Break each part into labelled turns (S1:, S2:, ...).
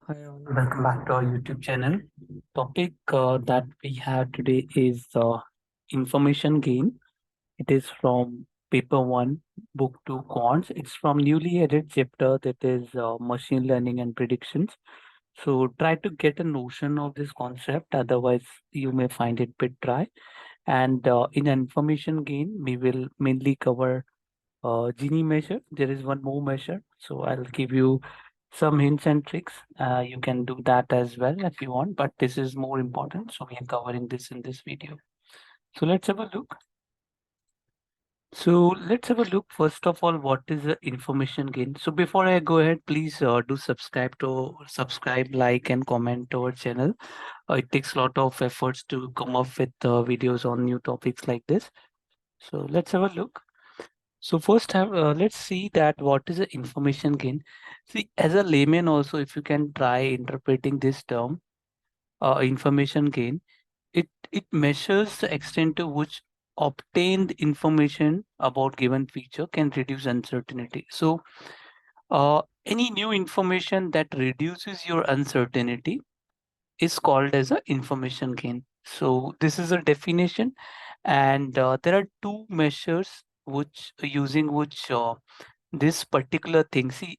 S1: Hi all, welcome back to our YouTube channel. Topic that we have today is information gain. It is from paper 1, book 2 quants. It's from newly added chapter that is machine learning and predictions. So try to get a notion of this concept, otherwise you may find it bit dry. And in information gain, we will mainly cover Gini measure. There is one more measure. So I'll give you some hints and tricks. You can do that as well if you want, but this is more important. So we are covering this in this video. So let's have a look. So let's have a look. First of all, what is the information gain? So before I go ahead, please do subscribe, like, and comment to our channel. It takes a lot of efforts to come up with videos on new topics like this. So let's have a look. So first, let's see that what is the information gain. See, as a layman, also, if you can try interpreting this term, information gain, it measures the extent to which obtained information about given feature can reduce uncertainty. So, any new information that reduces your uncertainty is called as a information gain. So this is a definition, and there are two measures which using which this particular thing. See,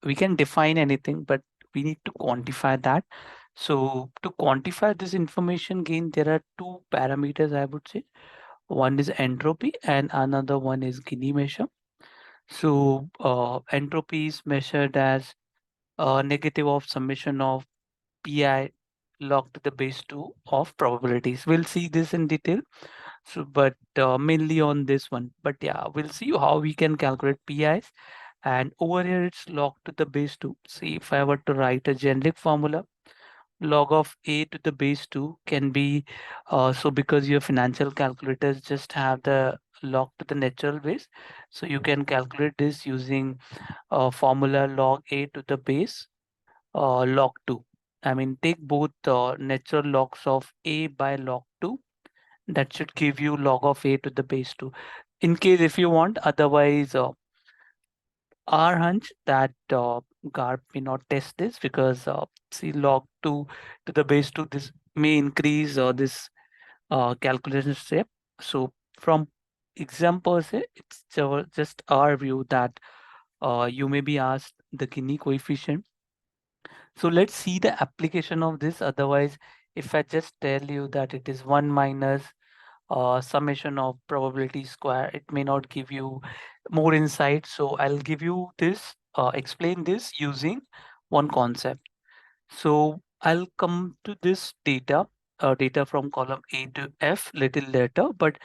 S1: we can define anything, but we need to quantify that. So to quantify this information gain, there are two parameters I would say. One is entropy, and another one is Gini measure. So entropy is measured as negative of summation of pi log to the base 2 of probabilities. We'll see this in detail. So, but mainly on this one. But yeah, we'll see how we can calculate PIs. And over here, it's log to the base 2. See, if I were to write a generic formula, log of a to the base 2 can be, so because your financial calculators just have the log to the natural base. So you can calculate this using formula log a to the base log 2. I mean, take both natural logs of a by log 2. That should give you log of a to the base 2. In case if you want, otherwise, our hunch that GARP may not test this because see log 2 to the base 2, this may increase this calculation step. So from exam per se, it's just our view that you may be asked the Gini coefficient. So let's see the application of this. Otherwise, if I just tell you that it is 1 minus summation of probability square, it may not give you more insight. So I'll give you this, explain this using one concept. So I'll come to this data from column A to F little later, but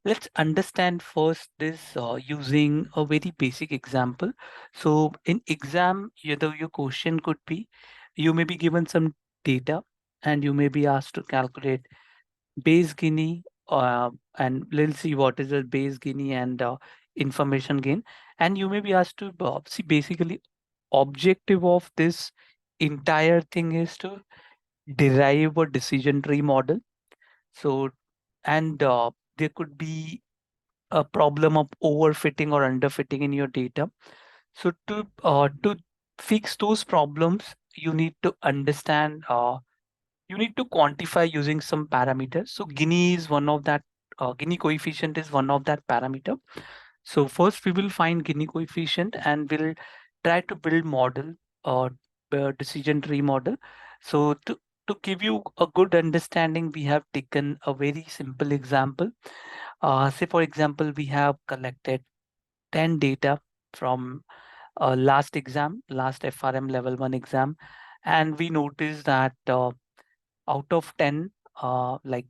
S1: let's understand first this using a very basic example. So in exam, your question could be, you may be given some data and you may be asked to calculate base Gini, and let's see what is the base Gini and information gain. And you may be asked to see basically objective of this entire thing is to derive a decision tree model. So and there could be a problem of overfitting or underfitting in your data. So to fix those problems, you need to understand. You need to quantify using some parameters. So Gini is one of that. Gini coefficient is one of that parameter. So first we will find Gini coefficient and we'll try to build model or decision tree model. So to give you a good understanding, we have taken a very simple example. Say for example, we have collected 10 data from last FRM level 1 exam, and we noticed that out of 10, like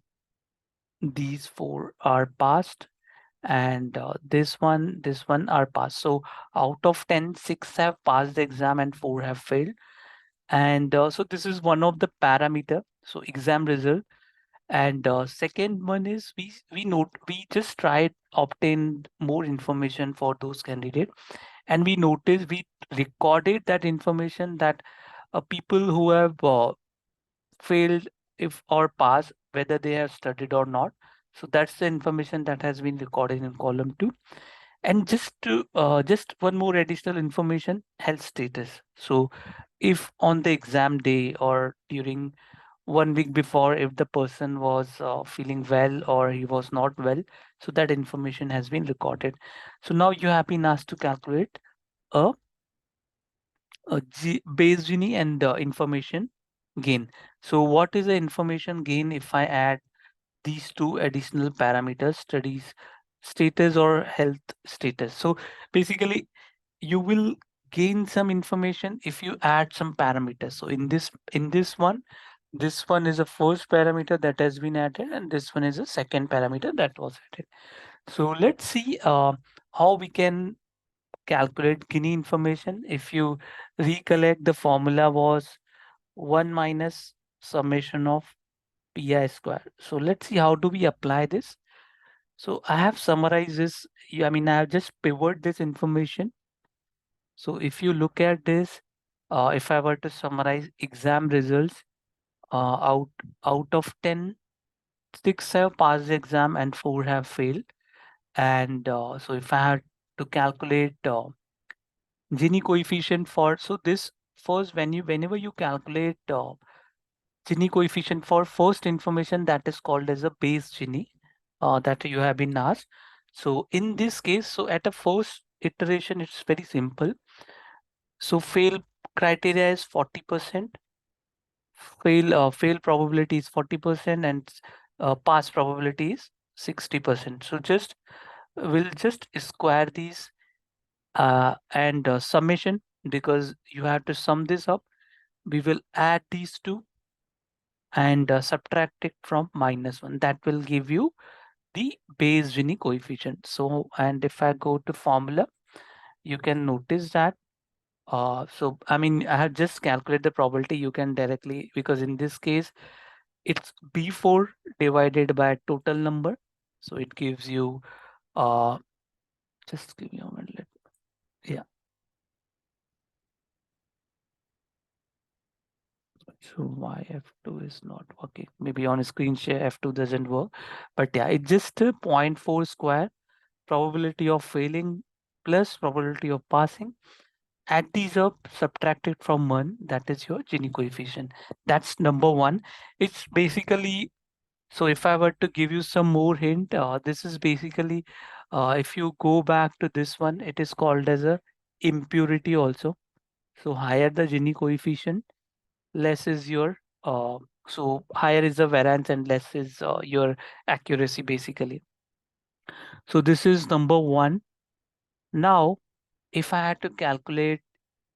S1: these four are passed, and this one are passed. So out of 10, 6 have passed the exam and 4 have failed. And so this is one of the parameter. So exam result. And second one is we just tried obtain more information for those candidates, and we noticed we recorded that information that people who have failed if or pass whether they have studied or not. So that's the information that has been recorded in column 2. And just one more additional information, health status. So if on the exam day or during 1 week before, if the person was feeling well or he was not well, so that information has been recorded. So now you have been asked to calculate a, base Gini and information gain. So what is the information gain if I add these two additional parameters, studies status or health status? So basically you will gain some information if you add some parameters. So in this one, this one is a first parameter that has been added, and this one is a second parameter that was added. So let's see how we can calculate Gini information. If you recollect, the formula was 1 minus summation of pi square. So let's see how do we apply this. So I have summarized this. I mean, I have just pivoted this information. So if you look at this, if I were to summarize exam results, out of 10, 6 have passed the exam and 4 have failed. And so if I had to calculate Gini coefficient for, so this first, whenever you calculate Gini coefficient for first information, that is called as a base Gini that you have been asked. So in this case, so at a first iteration, it's very simple. So fail criteria is 40%, fail probability is 40%, and pass probability is 60%. So just we'll just square these and summation, because you have to sum this up. We will add these two and subtract it from -1. That will give you the base Gini coefficient. So, and if I go to formula, you can notice that. So, I mean, I have just calculated the probability. You can directly, because in this case, it's B4 divided by total number. So it gives you, uh, just give me a minute. Yeah. So why F2 is not working? Maybe on screen share F2 doesn't work. But yeah, it's just a 0.4 square probability of failing plus probability of passing. Add these up, subtract it from 1. That is your Gini coefficient. That's number one. It's basically, so if I were to give you some more hint, this is basically, if you go back to this one, it is called as a impurity also. So higher the Gini coefficient, less is your, so higher is the variance and less is your accuracy basically. So this is number one. Now, if I had to calculate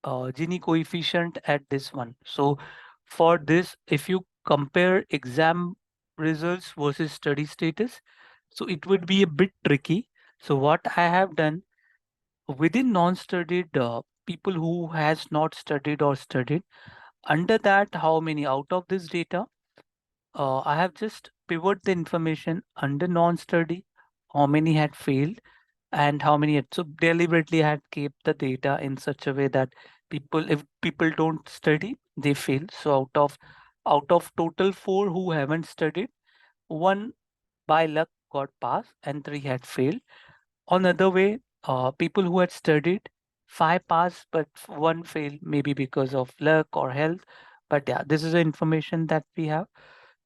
S1: Gini coefficient at this one. So for this, if you compare exam results versus study status, so it would be a bit tricky. So what I have done within non-studied people who has not studied or studied, under that, how many out of this data, I have just pivot the information under non-study, how many had failed and how many had, so deliberately had kept the data in such a way that people, if people don't study, they fail. So out of total 4 who haven't studied, 1 by luck got passed and 3 had failed. On the other way, people who had studied, 5 passed but 1 failed, maybe because of luck or health. But yeah, this is the information that we have.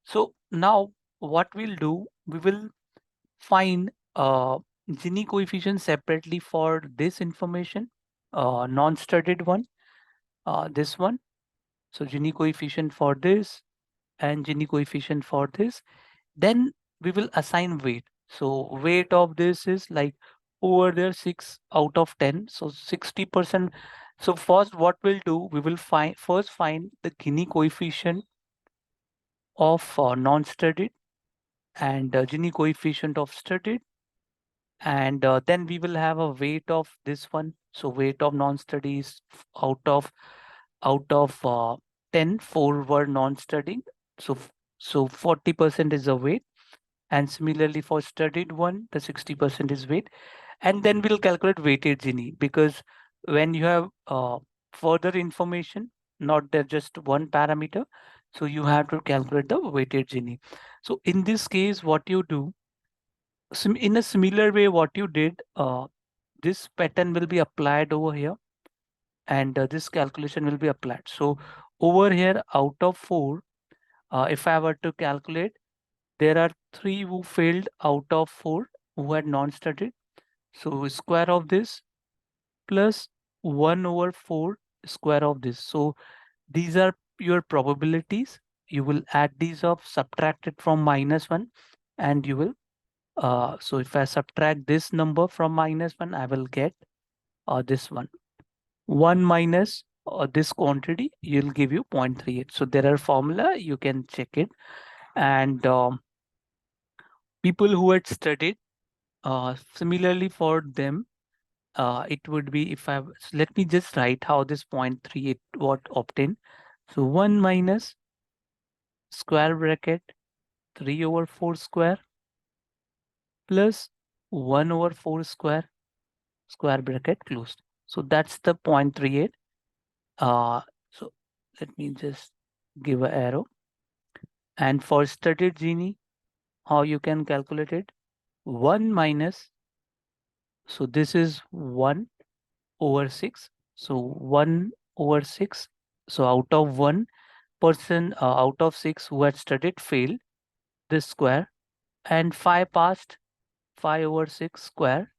S1: So now what we'll do, we will find Gini coefficient separately for this information, non-studied one, this one. So Gini coefficient for this and Gini coefficient for this. Then we will assign weight. So weight of this is like over there 6 out of 10. So 60%. So first what we'll do, we will first find the Gini coefficient of non-studied and Gini coefficient of studied, and then we will have a weight of this one. So weight of non-studies out of 10, 4 were non-studying. So so 40% is the weight, and similarly for studied one, the 60% is weight. And then we'll calculate weighted Gini, because when you have further information, not there just one parameter, so you have to calculate the weighted Gini. So in this case, what you do, in a similar way, what you did, this pattern will be applied over here. and this calculation will be applied. So over here, out of 4, if I were to calculate, there are 3 who failed out of 4 who had non-studied. So square of this plus 1 over 4 square of this. So these are your probabilities. You will add these up, subtract it from -1, and you will, so if I subtract this number from -1, I will get this one. 1 minus this quantity, you'll give you 0.38. So there are formula, you can check it. And people who had studied, similarly for them, it would be, if I, so let me just write how this 0.38 what obtained. So 1 minus square bracket 3 over 4 square plus 1 over 4 square, square bracket closed. So that's the 0.38. So let me just give a arrow. And for studied Gini, how you can calculate it? 1 minus, so this is 1 over 6. So 1 over 6. So out of 1 person, out of 6 who had studied failed this square, and 5 passed, 5 over 6 square.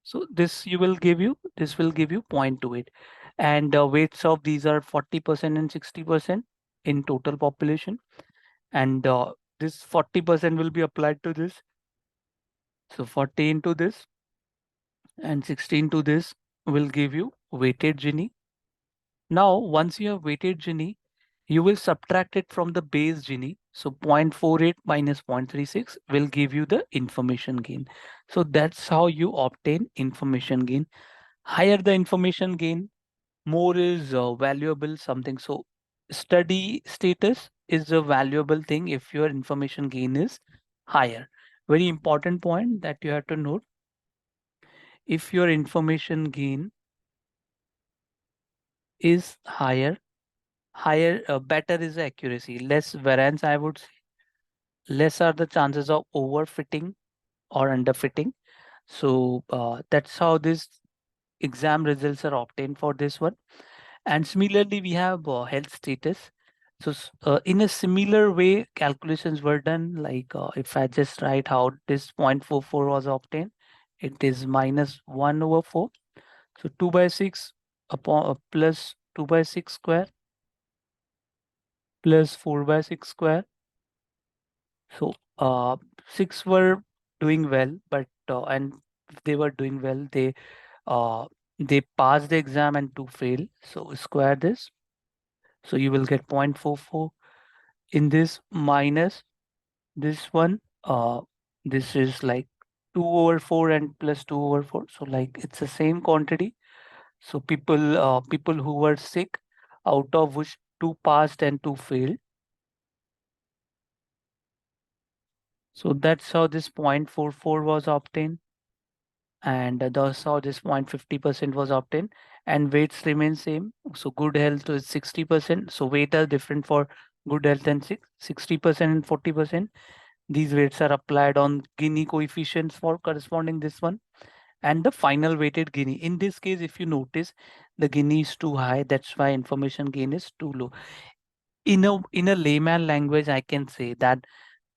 S1: So this this will give you 0.28. And weights of these are 40% and 60% in total population. And this 40% will be applied to this. So 40 into this and 16 to this will give you weighted Gini. Now, once you have weighted Gini, you will subtract it from the base Gini. So 0.48 minus 0.36 will give you the information gain. So that's how you obtain information gain. Higher the information gain, more is valuable something. So study status is a valuable thing if your information gain is higher. Very important point that you have to note. If your information gain is higher, better is the accuracy, less variance, I would say, less are the chances of overfitting or underfitting. So that's how this exam results are obtained for this one. And similarly, we have health status. So in a similar way, calculations were done. Like if I just write how this 0.44 was obtained, it is minus 1 over 4. So 2 by 6 upon plus 2 by 6 square plus 4 by 6 square. So 6 were doing well, but and if they were doing well, they passed the exam and 2 fail. So square this. So you will get 0.44 in this minus this one. This is like 2 over 4 and plus 2 over 4. So like it's the same quantity. So people who were sick, out of which 2 passed and 2 failed. So that's how this 0.44 was obtained. And that's how this 0.50% was obtained. And weights remain same. So good health is 60%. So weight are different for good health and 60% and 40%. These weights are applied on Gini coefficients for corresponding this one. And the final weighted Gini. In this case, if you notice, the Gini is too high. That's why information gain is too low. In a layman language, I can say that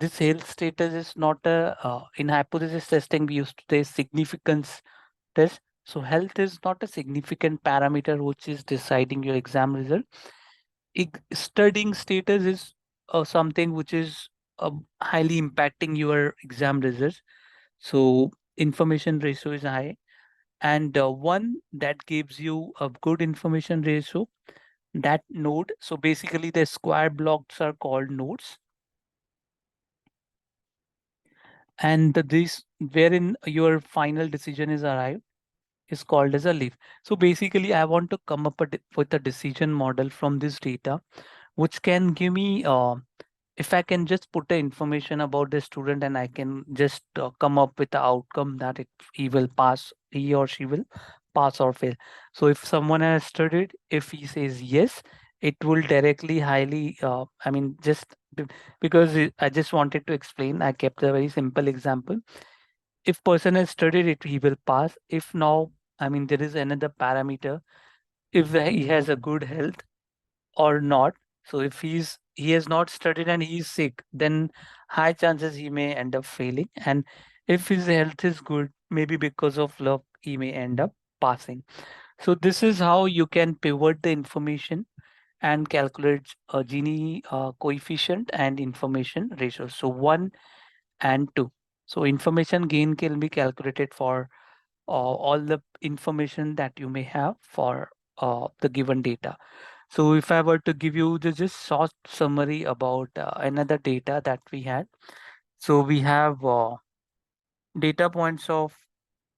S1: this health status is not a, in hypothesis testing, we used to say significance test. So health is not a significant parameter which is deciding your exam result. Studying status is something which is highly impacting your exam results. So information ratio is high, and one that gives you a good information ratio, that node. So basically the square blocks are called nodes, and this wherein your final decision is arrived is called as a leaf. So basically I want to come up with a decision model from this data which can give me, if I can just put the information about the student, and I can just come up with the outcome that he will pass, he or she will pass or fail. So if someone has studied, if he says yes, it will directly highly, I mean, because I just wanted to explain, I kept a very simple example. If person has studied it, he will pass. If now, I mean, there is another parameter. if he has a good health or not. So if he has not studied and he's sick, then high chances he may end up failing. And if his health is good, maybe because of luck, he may end up passing. So this is how you can pivot the information and calculate a Gini coefficient and information ratio. So 1 and 2. So information gain can be calculated for all the information that you may have for the given data. So if I were to give you the just short summary about another data that we had. So we have data points of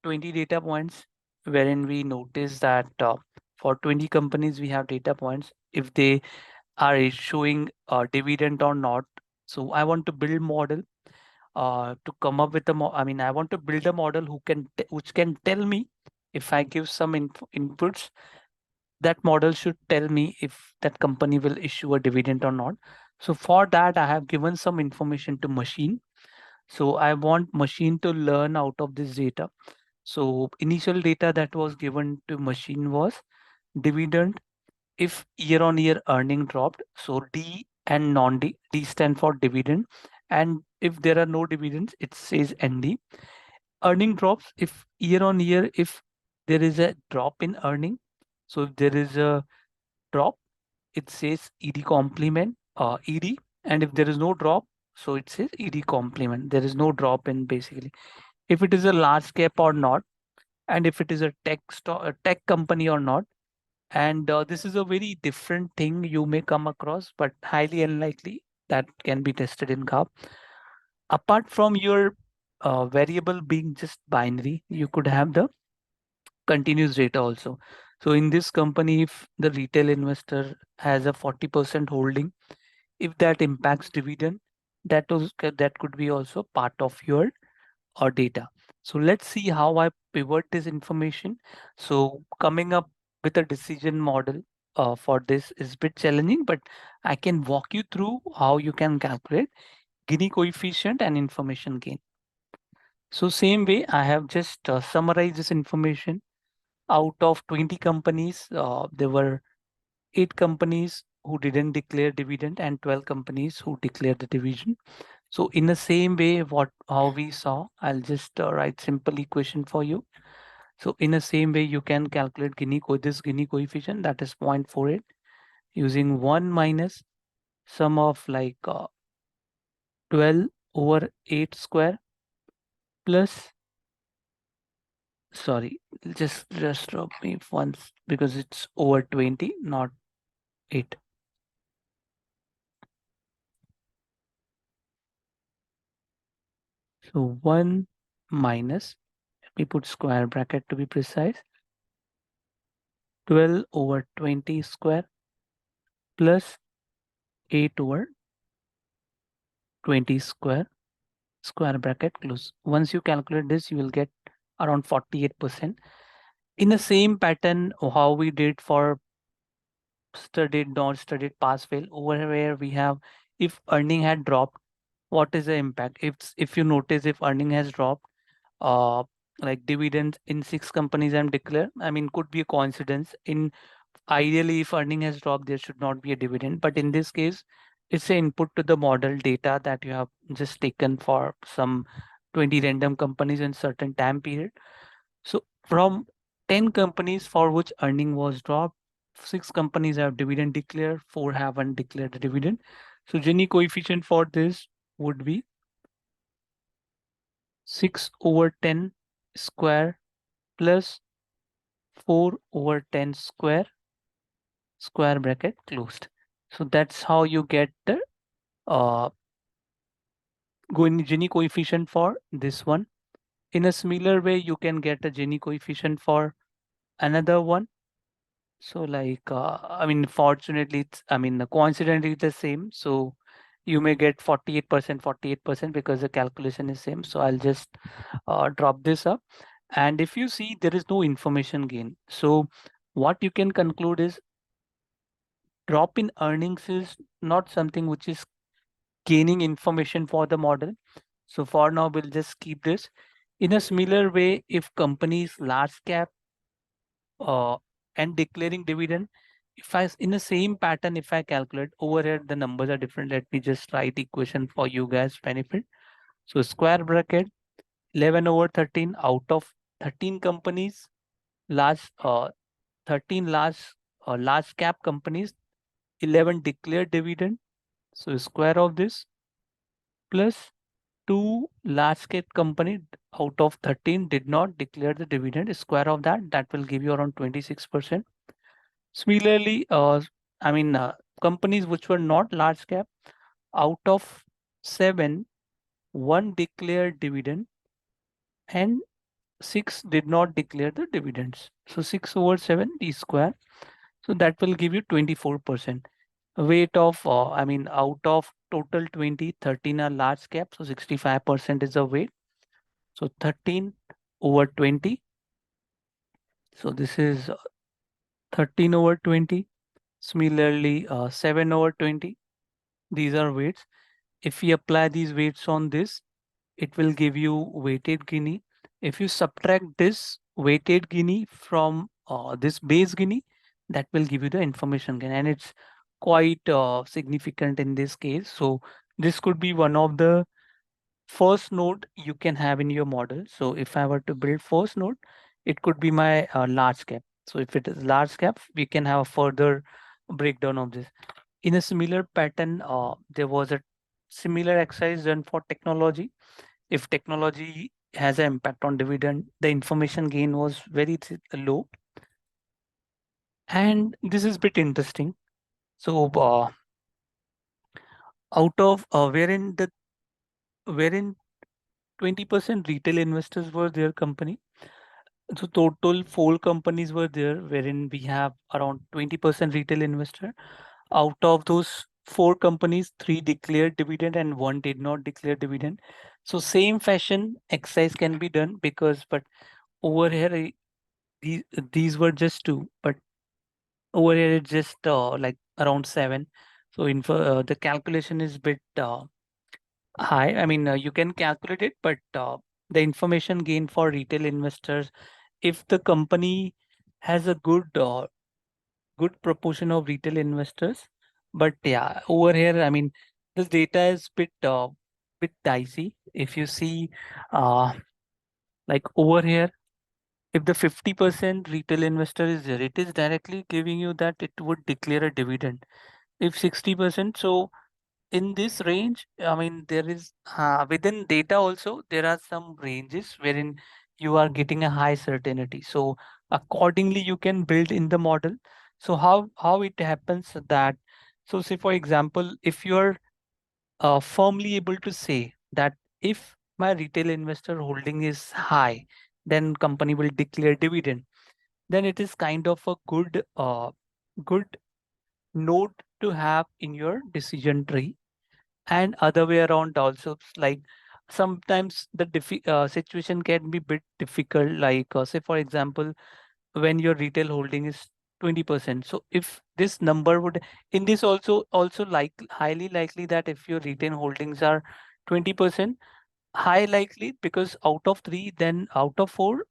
S1: 20 data points wherein we notice that for 20 companies we have data points if they are issuing a dividend or not. So I want to build model to come up with I mean, I want to build a model which can tell me if I give some inputs, that model should tell me if that company will issue a dividend or not. So for that, I have given some information to machine. So I want machine to learn out of this data. So initial data that was given to machine was dividend if year on year earning dropped. So D and non-D, D stand for dividend. And if there are no dividends, it says ND. Earning drops if year on year, if there is a drop in earning. So if there is a drop, it says ED complement, ED. And if there is no drop, so it says ED complement. There is no drop in basically. If it is a large cap or not, and if it is a a tech company or not. And this is a very different thing you may come across, but highly unlikely that can be tested in GAP. Apart from your variable being just binary, you could have the continuous data also. So in this company, if the retail investor has a 40% holding, if that impacts dividend, that could be also part of your or data. So let's see how I pivot this information. So coming up with a decision model for this is a bit challenging, but I can walk you through how you can calculate Gini coefficient and information gain. So same way, I have just summarized this information. Out of 20 companies, there were 8 companies who didn't declare dividend and 12 companies who declared the dividend. So in the same way, how we saw, I'll just write simple equation for you. So in the same way, you can calculate this Gini coefficient, that is 0.48, using 1 minus sum of like 12 over 8 square plus, sorry, just drop me once because it's over 20, not 8. So 1 minus, let me put square bracket to be precise, 12 over 20 square plus 8 over 20 square, square bracket close. Once you calculate this, you will get around 48%. In the same pattern how we did for studied, not studied, pass, fail, over where we have if earning had dropped, what is the impact? If you notice if earning has dropped, uh like dividends in 6 companies I'm declare, I mean could be a coincidence. In ideally, if earning has dropped, there should not be a dividend. But in this case, it's an input to the model data that you have just taken for some 20 random companies in certain time period. So from 10 companies for which earning was dropped, 6 companies have dividend declared, 4 haven't declared the dividend. So Gini coefficient for this would be 6 over 10 square plus 4 over 10 square, square bracket closed. So that's how you get the uh, Gini coefficient for this one. In a similar way, you can get a Gini coefficient for another one. So like, I mean, fortunately, coincidentally the same. So you may get 48% because the calculation is same. So I'll just drop this up. And if you see, there is no information gain. So what you can conclude is drop in earnings is not something which is gaining information for the model. So for now, we'll just keep this. In a similar way, if companies large cap, uh, and declaring dividend. If in the same pattern, if I calculate over here, the numbers are different. Let me just write equation for you guys benefit. So square bracket 11 over 13 out of 13 companies, large 13 large cap companies, 11 declared dividend. So square of this plus 2 large cap company out of 13 did not declare the dividend. Square of that will give you around 26%. Similarly, companies which were not large cap, out of 7, 1 declared dividend and 6 did not declare the dividends. So 6 over 7 d square. So that will give you 24%. Weight of, out of total 20, 13 are large cap. So 65% is the weight. So 13 over 20. So this is 13 over 20. Similarly, 7 over 20. These are weights. If we apply these weights on this, it will give you weighted Gini. If you subtract this weighted Gini from this base Gini, that will give you the information gain, and it's quite significant in this case. So this could be one of the first node you can have in your model. So if I were to build first node, it could be my large cap. So if it is large cap, we can have a further breakdown of this. In a similar pattern, there was a similar exercise done for technology. If technology has an impact on dividend, the information gain was very low. And this is a bit interesting. So out of wherein 20% retail investors were their company. So total 4 companies were there, wherein we have around 20% retail investor. Out of those 4 companies, 3 declared dividend and 1 did not declare dividend. So same fashion exercise can be done, but over here these were just 2, but over here it's just like around 7. So the calculation is bit high. You can calculate it, but the information gain for retail investors, if the company has a good proportion of retail investors. But yeah, over here, this data is bit dicey. If you see, uh, like over here, if the 50% retail investor is there, it is directly giving you that it would declare a dividend. If 60%, so in this range, there is within data also, there are some ranges wherein you are getting a high certainty. So accordingly, you can build in the model. So how it happens that, so say for example, if you're firmly able to say that if my retail investor holding is high, then company will declare dividend, then it is kind of a good note to have in your decision tree. And other way around also, like sometimes the situation can be bit difficult, like say for example, when your retail holding is 20%. So if this number would, in this also like highly likely that if your retail holdings are 20%, high likely, because out of 3, then out of 4,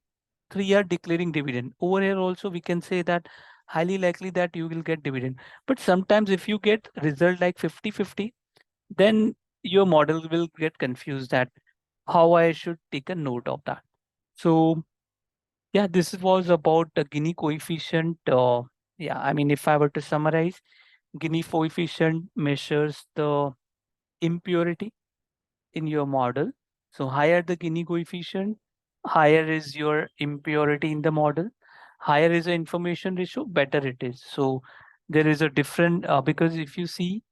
S1: 3 are declaring dividend. Over here also we can say that highly likely that you will get dividend. But sometimes if you get result like 50-50, then your model will get confused that how I should take a note of that. So yeah, this was about the Gini coefficient. Yeah, if I were to summarize, Gini coefficient measures the impurity in your model. So higher the Gini coefficient, higher is your impurity in the model. Higher is the information ratio, better it is. So there is a different, because if you see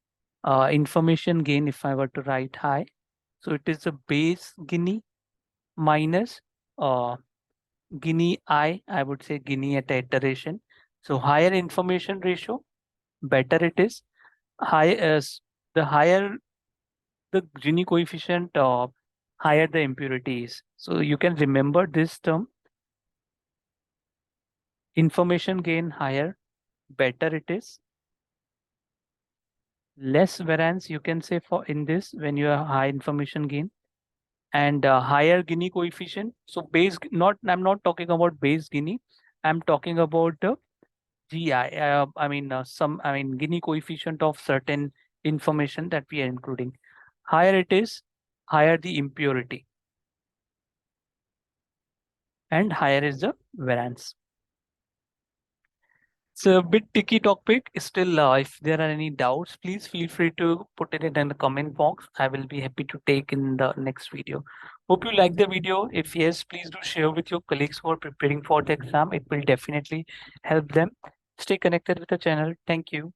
S1: information gain, if I were to write high, so it is a base Gini minus Gini I would say Gini at iteration. So higher information ratio, better it is. High as the higher the Gini coefficient, higher the impurity is. So you can remember this term. Information gain higher, better it is. Less variance you can say for in this when you have high information gain, and higher Gini coefficient. So I'm not talking about base Gini. I'm talking about GI, Gini coefficient of certain information that we are including. Higher it is, higher the impurity, and higher is the variance. It's a bit tricky topic. Still, if there are any doubts, please feel free to put it in the comment box. I will be happy to take in the next video. Hope you like the video. If yes, please do share with your colleagues who are preparing for the exam. It will definitely help them. Stay connected with the channel. Thank you.